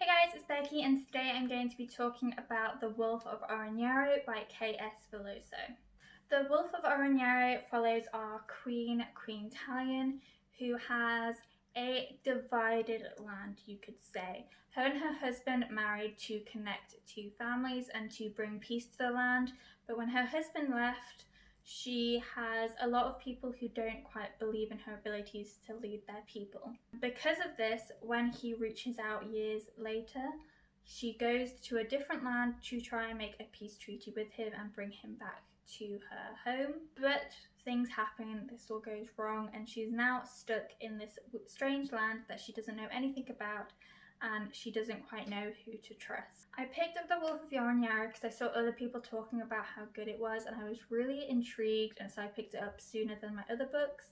Hey guys, it's Becky and today I'm going to be talking about The Wolf of Oren-Yaro by K.S. Villoso. The Wolf of Oren-Yaro follows our Queen Talyien, who has a divided land, you could say. Her and her husband married to connect two families and to bring peace to the land, but when her husband left, she has a lot of people who don't quite believe in her abilities to lead their people. Because of this, when he reaches out years later, she goes to a different land to try and make a peace treaty with him and bring him back to her home. But things happen, this all goes wrong, and she's now stuck in this strange land that she doesn't know anything about, and she doesn't quite know who to trust. I picked up The Wolf of Oren-Yaro because I saw other people talking about how good it was, and I was really intrigued, and so I picked it up sooner than my other books.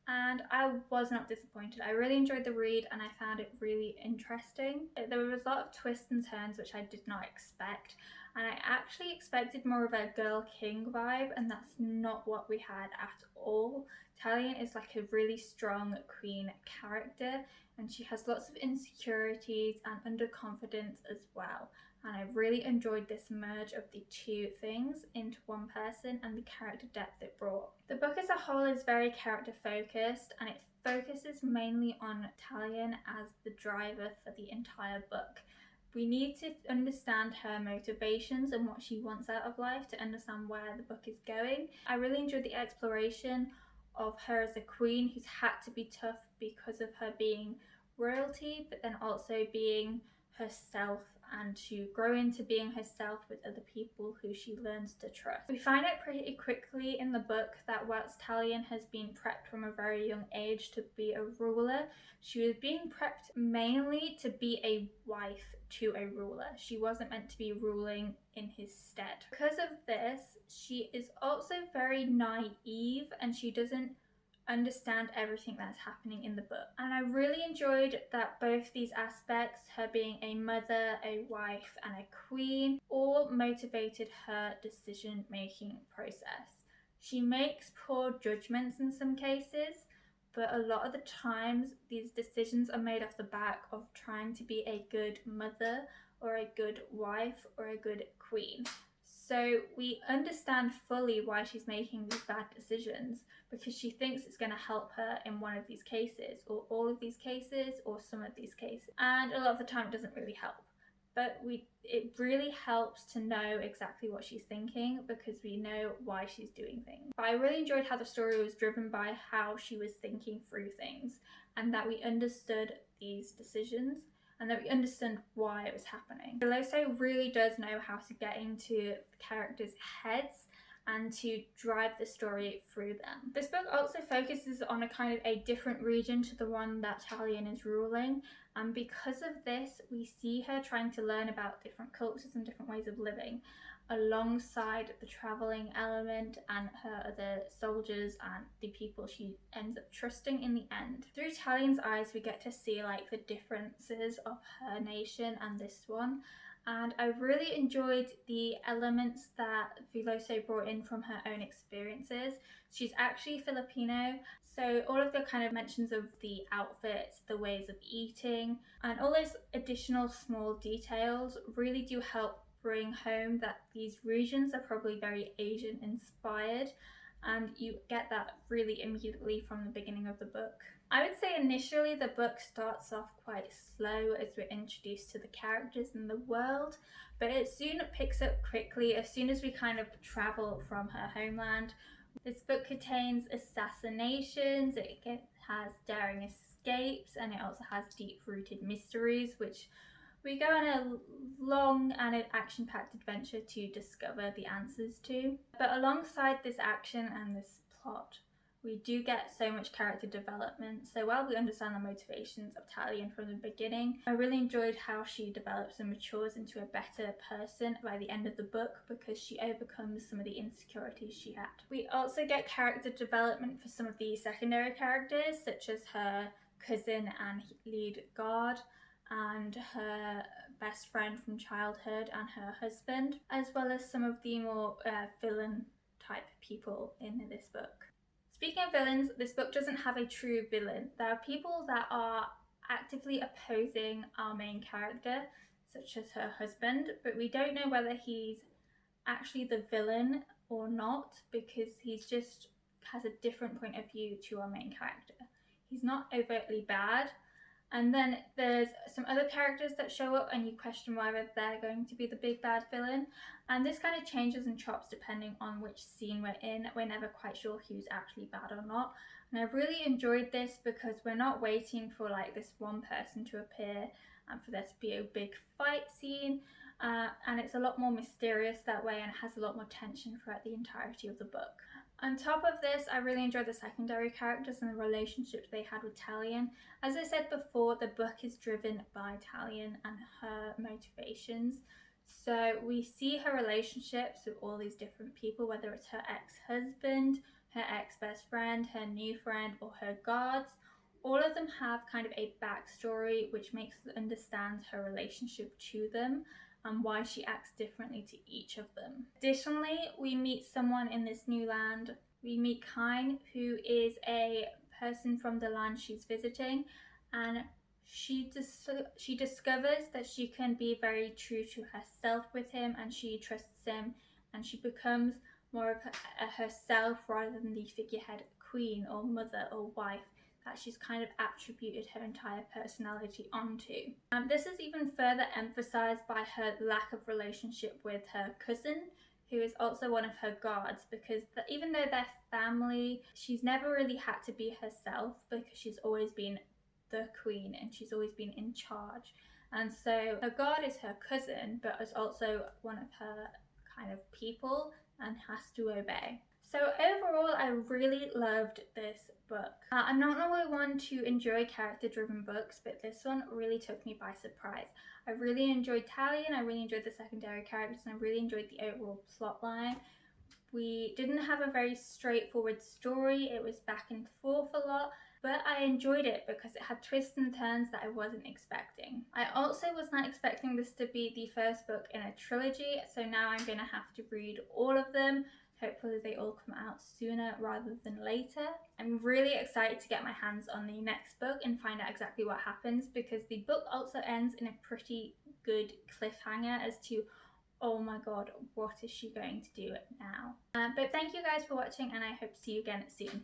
And I was not disappointed. I really enjoyed the read and I found it really interesting. There was a lot of twists and turns which I did not expect, and I actually expected more of a girl king vibe, and that's not what we had at all. Talyien is like a really strong queen character, and she has lots of insecurities and underconfidence as well. And I really enjoyed this merge of the two things into one person and the character depth it brought. The book as a whole is very character focused, and it focuses mainly on Talyien as the driver for the entire book. We need to understand her motivations and what she wants out of life to understand where the book is going. I really enjoyed the exploration of her as a queen who's had to be tough because of her being royalty, but then also being herself and to grow into being herself with other people who she learns to trust. We find out pretty quickly in the book that whilst Talyien has been prepped from a very young age to be a ruler, she was being prepped mainly to be a wife to a ruler. She wasn't meant to be ruling in his stead. Because of this, she is also very naive and she doesn't understand everything that's happening in the book. And I really enjoyed that both these aspects, her being a mother, a wife, and a queen, all motivated her decision-making process. She makes poor judgments in some cases, but a lot of the times these decisions are made off the back of trying to be a good mother or a good wife or a good queen. So we understand fully why she's making these bad decisions, because she thinks it's going to help her in one of these cases, or all of these cases, or some of these cases. And a lot of the time it doesn't really help. But it really helps to know exactly what she's thinking because we know why she's doing things. But I really enjoyed how the story was driven by how she was thinking through things, and that we understood these decisions and that we understand why it was happening. Villoso really does know how to get into the characters' heads and to drive the story through them. This book also focuses on a kind of a different region to the one that Talyien is ruling, and because of this we see her trying to learn about different cultures and different ways of living alongside the travelling element and her other soldiers and the people she ends up trusting in the end. Through Talyen's eyes we get to see like the differences of her nation and this one, and I really enjoyed the elements that Villoso brought in from her own experiences. She's actually Filipino, so all of the kind of mentions of the outfits, the ways of eating, and all those additional small details really do help bring home that these regions are probably very Asian inspired, and you get that really immediately from the beginning of the book. I would say initially the book starts off quite slow as we're introduced to the characters and the world, but it soon picks up quickly as soon as we kind of travel from her homeland. This book contains assassinations, it has daring escapes, and it also has deep-rooted mysteries, which we go on a long and an action-packed adventure to discover the answers to. But alongside this action and this plot, we do get so much character development. So while we understand the motivations of Talyien from the beginning, I really enjoyed how she develops and matures into a better person by the end of the book because she overcomes some of the insecurities she had. We also get character development for some of the secondary characters, such as her cousin and lead guard, and her best friend from childhood and her husband, as well as some of the more villain type people in this book. Speaking of villains, this book doesn't have a true villain. There are people that are actively opposing our main character, such as her husband, but we don't know whether he's actually the villain or not, because he's just has a different point of view to our main character. He's not overtly bad. And then there's some other characters that show up and you question whether they're going to be the big bad villain. And this kind of changes and chops depending on which scene we're in. We're never quite sure who's actually bad or not. And I've really enjoyed this because we're not waiting for like this one person to appear and for there to be a big fight scene. And it's a lot more mysterious that way and has a lot more tension throughout the entirety of the book. On top of this, I really enjoyed the secondary characters and the relationships they had with Talyien. As I said before, the book is driven by Talyien and her motivations. So we see her relationships with all these different people, whether it's her ex-husband, her ex-best friend, her new friend, or her guards. All of them have kind of a backstory which makes us understand her relationship to them and why she acts differently to each of them. Additionally, we meet someone in this new land. We meet Kine, who is a person from the land she's visiting, and she discovers that she can be very true to herself with him, and she trusts him, and she becomes more of herself rather than the figurehead queen or mother or wife that she's kind of attributed her entire personality onto. This is even further emphasized by her lack of relationship with her cousin, who is also one of her guards, because even though they're family, she's never really had to be herself because she's always been the queen and she's always been in charge. And so her guard is her cousin, but is also one of her kind of people and has to obey. So overall, I really loved this book. I'm not normally one to enjoy character-driven books, but this one really took me by surprise. I really enjoyed Talyien, I really enjoyed the secondary characters, and I really enjoyed the overall plot line. We didn't have a very straightforward story, it was back and forth a lot, but I enjoyed it because it had twists and turns that I wasn't expecting. I also was not expecting this to be the first book in a trilogy, so now I'm going to have to read all of them. Hopefully they all come out sooner rather than later. I'm really excited to get my hands on the next book and find out exactly what happens, because the book also ends in a pretty good cliffhanger as to, oh my god, what is she going to do now? But thank you guys for watching, and I hope to see you again soon.